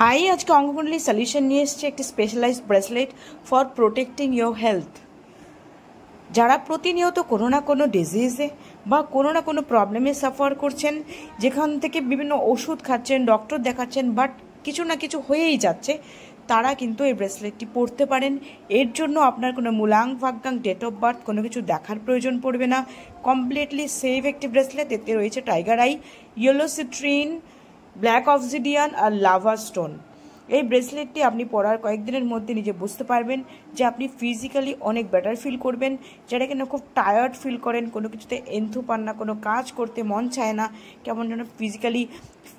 High, আজকে অঙ্গকুণ্ডলী solution নিয়ে এসছে একটি specialised bracelet for protecting your health. যারা প্রতিনিয়ত কোনো না কোনো ডিজিজে বা কোনো না কোনো প্রবলেমে সাফার করছেন, যেখান থেকে বিভিন্ন ওষুধ খাচ্ছেন, ডক্টর দেখাচ্ছেন, বাট কিছু না কিছু হয়েই যাচ্ছে, তারা কিন্তু এই ব্রেসলেটটি পরতে পারেন। এর জন্য আপনার কোনো মূলাং ভাগ্যাং ডেট অফ বার্থ কোনো কিছু দেখার প্রয়োজন পড়বে না। কমপ্লিটলি সেফ একটি ব্রেসলেট। এতে রয়েছে tiger eye, yellow citrine, black obsidian আর লাভা স্টোন। এই ব্রেসলেটটি আপনি পরার কয়েকদিনের মধ্যে নিজে বুঝতে পারবেন যে আপনি ফিজিক্যালি অনেক বেটার ফিল করবেন। যারা কিনা খুব টায়ার্ড ফিল করেন, কোনো কিছুতে এন্থু পান না, কোনো কাজ করতে মন চায় না, কেমন যেন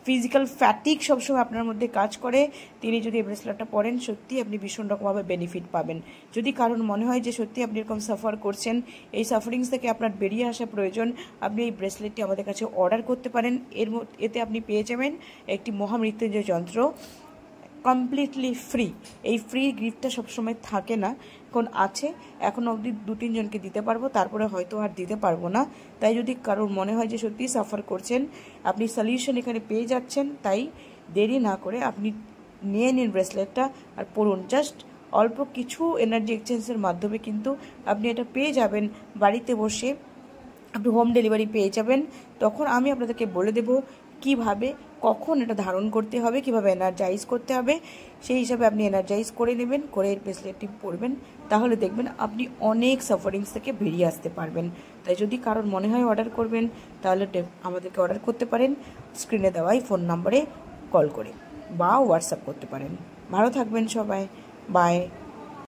ফিজিক্যাল ফ্যাটিক সবসময় আপনার মধ্যে কাজ করে, তিনি যদি এই ব্রেসলেটটা পরেন সত্যি আপনি ভীষণ রকমভাবে বেনিফিট পাবেন। যদি কারণ মনে হয় যে সত্যি আপনি এরকম সাফার করছেন, এই সাফারিংস থেকে আপনার বেরিয়ে আসা প্রয়োজন, আপনি এই ব্রেসলেটটি আমাদের কাছে অর্ডার করতে পারেন। এতে আপনি পেয়ে যাবেন একটি মহামৃত্যুঞ্জয় যন্ত্র, কমপ্লিটলি ফ্রি। এই ফ্রি গিফটটা সবসময় থাকে না, এখন আছে, এখন অবধি 2-3 জনকে দিতে পারবো, তারপরে হয়তো আর দিতে পারবো না। তাই যদি কারোর মনে হয় যে সত্যিই সাফার করছেন, আপনি সলিউশন এখানে পেয়ে যাচ্ছেন। তাই দেরি না করে আপনি নিয়ে নিন ব্রেসলেটটা আর পড়ুন। জাস্ট অল্প কিছু এনার্জি এক্সচেঞ্জের মাধ্যমে কিন্তু আপনি এটা পেয়ে যাবেন বাড়িতে বসে। আপনি হোম ডেলিভারি পেয়ে যাবেন। তখন আমি আপনাদেরকে বলে দেব কিভাবে, কখন এটা ধারণ করতে হবে, কিভাবে এনার্জাইজ করতে হবে। সেই হিসাবে আপনি এনার্জাইজ করে নেবেন, করে এই ব্রেসলেটটি পরবেন, তাহলে দেখবেন আপনি অনেক সাফারিংস থেকে বেরিয়ে আসতে পারবেন। তাই যদি কারোর মনে হয় অর্ডার করবেন, তাহলে আমাদেরকে অর্ডার করতে পারেন স্ক্রিনে দেওয়াই ফোন নম্বরে কল করে বা হোয়াটসঅ্যাপ করতে পারেন। ভালো থাকবেন সবাই, বাই।